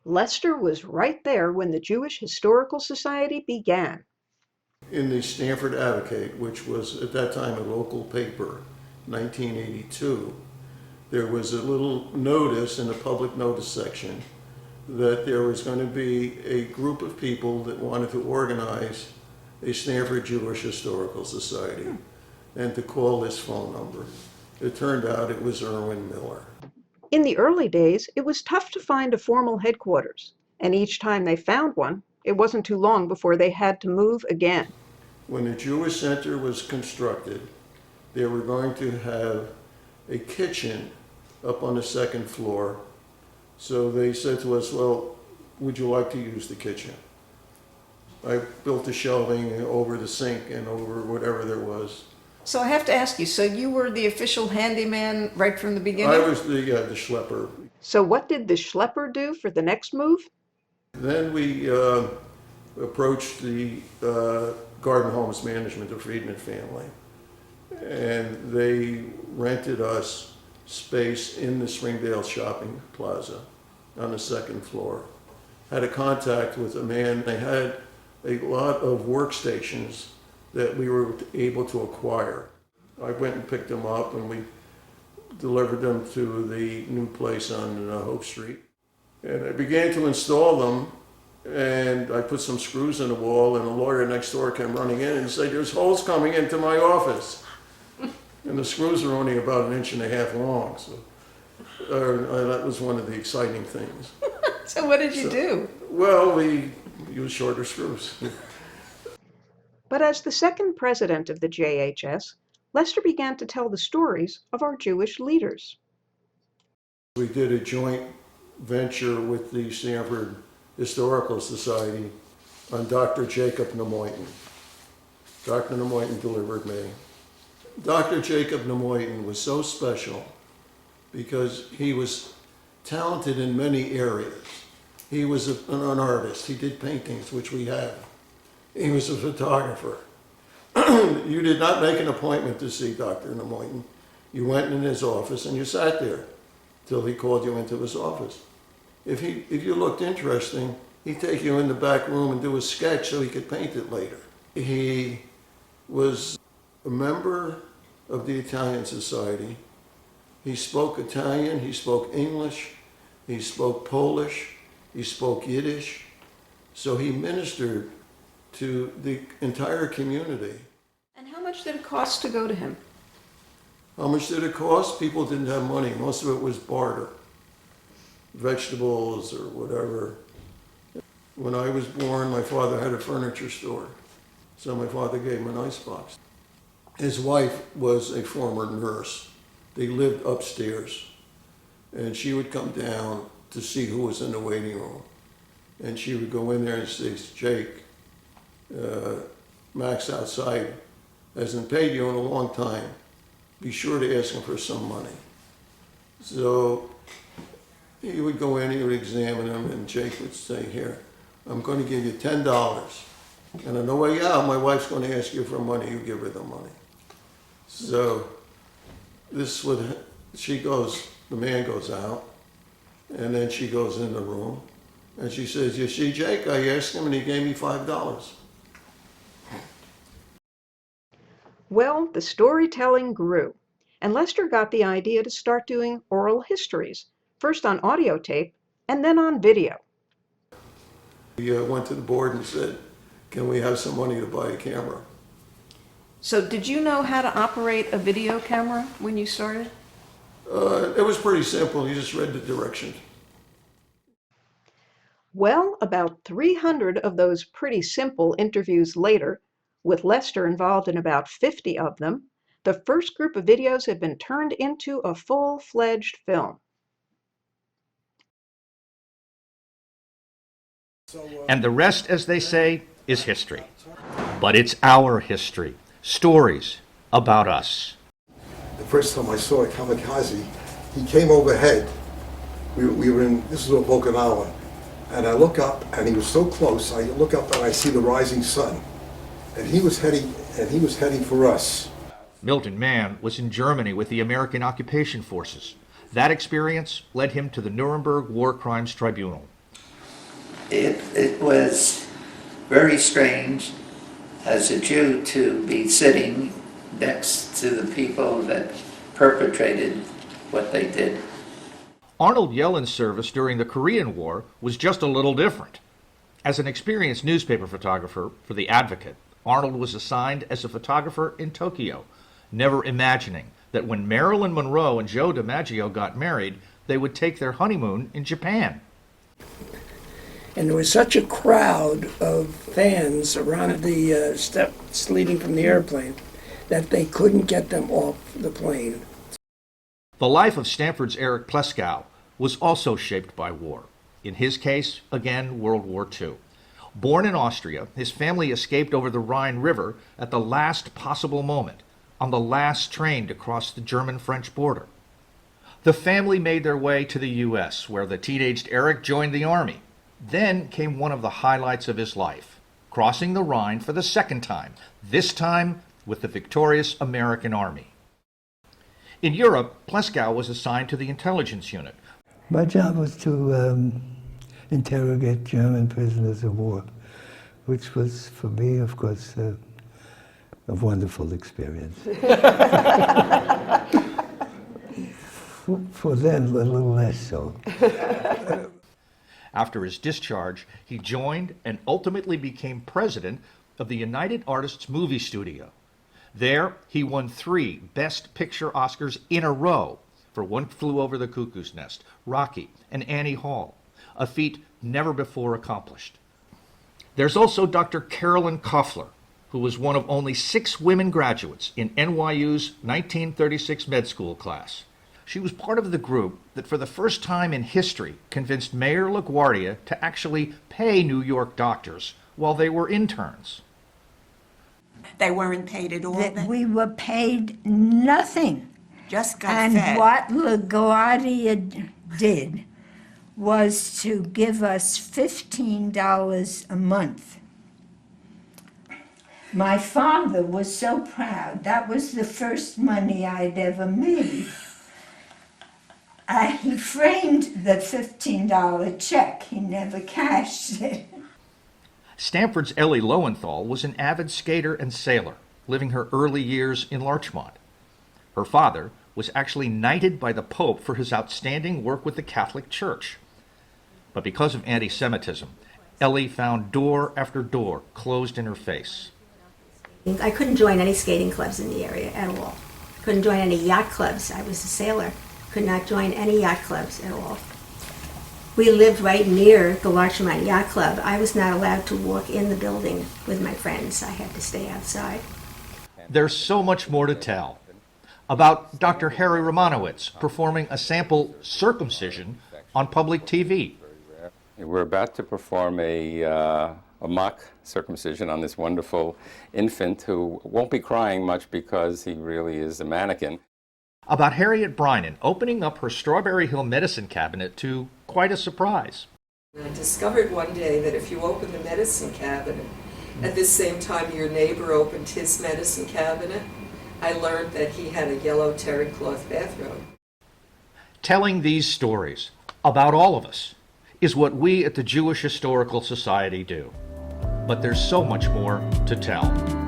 Lester was right there when the Jewish Historical Society began. In the Stanford Advocate, which was at that time a local paper, 1982, there was a little notice in the public notice section that there was going to be a group of people that wanted to organize a Stanford Jewish Historical Society and to call this phone number. It turned out it was Irwin Miller. In the early days, it was tough to find a formal headquarters, and each time they found one, it wasn't too long before they had to move again. When the Jewish Center was constructed, they were going to have a kitchen up on the second floor. So they said to us, well, would you like to use the kitchen? I built the shelving over the sink and over whatever there was. So I have to ask you, so you were the official handyman right from the beginning? I was the schlepper. So what did the schlepper do for the next move? Then we approached the Garden Homes Management, the Friedman family, and they rented us space in the Springdale Shopping Plaza on the second floor. Had a contact with a man. They had a lot of workstations that we were able to acquire. I went and picked them up and we delivered them to the new place on Hope Street. And I began to install them, and I put some screws in the wall, and the lawyer next door came running in and said, there's holes coming into my office. And the screws are only about 1.5 inches long, so that was one of the exciting things. So what did you do? Well, we used shorter screws. But as the second president of the JHS, Lester began to tell the stories of our Jewish leaders. We did a joint venture with the Stanford Historical Society on Dr. Jacob Nemoitin. Dr. Nemoitin delivered me. Dr. Jacob Nemoitin was so special because he was talented in many areas. He was an artist. He did paintings, which we have. He was a photographer. You did not make an appointment to see Dr. Nemoitin. You went in his office and you sat there till he called you into his office. If you looked interesting, he'd take you in the back room and do a sketch so he could paint it later. He was a member of the Italian Society. He spoke Italian, he spoke English, he spoke Polish, he spoke Yiddish. So he ministered to the entire community. And how much did it cost to go to him? How much did it cost? People didn't have money. Most of it was barter. Vegetables or whatever. When I was born, my father had a furniture store. So my father gave him an icebox. His wife was a former nurse. They lived upstairs. And she would come down to see who was in the waiting room. And she would go in there and say, Jake, Max outside hasn't paid you in a long time. Be sure to ask him for some money. So he would go in, he would examine him, and Jake would say, here, I'm going to give you $10. And on the way out, my wife's going to ask you for money, you give her the money. So this would, the man goes out, and then she goes in the room, and she says, you see, Jake, I asked him and he gave me $5. Well, the storytelling grew, and Lester got the idea to start doing oral histories, first on audio tape and then on video. He went to the board and said, can we have some money to buy a camera? So did you know how to operate a video camera when you started? It was pretty simple. You just read the directions. Well, about 300 of those pretty simple interviews later, with Lester involved in about 50 of them, the first group of videos had been turned into a full-fledged film. And the rest, as they say, is history. But it's our history. Stories about us. The first time I saw a kamikaze, he came overhead. We were in, this is on Okinawa, and I look up, and he was so close. I look up and I see the rising sun, and he was heading for us. Milton Mann was in Germany with the American occupation forces. That experience led him to the Nuremberg War Crimes Tribunal. it was very strange as a Jew to be sitting next to the people that perpetrated what they did. Arnold Yellen's service during the Korean War was just a little different. As an experienced newspaper photographer for The Advocate, Arnold was assigned as a photographer in Tokyo, never imagining that when Marilyn Monroe and Joe DiMaggio got married, they would take their honeymoon in Japan. And there was such a crowd of fans around the steps leading from the airplane that they couldn't get them off the plane. The life of Stanford's Eric Pleskow was also shaped by war. In his case, again, World War II. Born in Austria, his family escaped over the Rhine River at the last possible moment, on the last train to cross the German-French border. The family made their way to the U.S., where the teenaged Eric joined the Army. Then came one of the highlights of his life, crossing the Rhine for the second time, this time with the victorious American Army. In Europe, Pleskow was assigned to the intelligence unit. My job was to interrogate German prisoners of war, which was, for me, of course, a wonderful experience. For them, a little less so. After his discharge, he joined and ultimately became president of the United Artists Movie Studio. There, he won 3 Best Picture Oscars in a row for One Flew Over the Cuckoo's Nest, Rocky, and Annie Hall, a feat never before accomplished. There's also Dr. Carolyn Koffler, who was one of only 6 women graduates in NYU's 1936 med school class. She was part of the group that for the first time in history convinced Mayor LaGuardia to actually pay New York doctors while they were interns. They weren't paid at all That then? we were paid nothing. Just got And fed. what LaGuardia did was to give us $15 a month. My father was so proud. That was the first money I'd ever made. He framed the $15 check. He never cashed it. Stanford's Ellie Lowenthal was an avid skater and sailor, living her early years in Larchmont. Her father was actually knighted by the Pope for his outstanding work with the Catholic Church. But because of anti-Semitism, Ellie found door after door closed in her face. I couldn't join any skating clubs in the area at all. Couldn't join any yacht clubs. I was a sailor. Could not join any yacht clubs at all. We lived right near the Larchmont Yacht Club. I was not allowed to walk in the building with my friends. I had to stay outside. There's so much more to tell. About Dr. Harry Romanowitz performing a sample circumcision on public TV. We're about to perform a mock circumcision on this wonderful infant who won't be crying much because he really is a mannequin. About Harriet Brynan opening up her Strawberry Hill medicine cabinet to quite a surprise. I discovered one day that if you open the medicine cabinet, at the same time your neighbor opened his medicine cabinet, I learned that he had a yellow terry cloth bathrobe. Telling these stories about all of us is what we at the Jewish Historical Society do. But there's so much more to tell.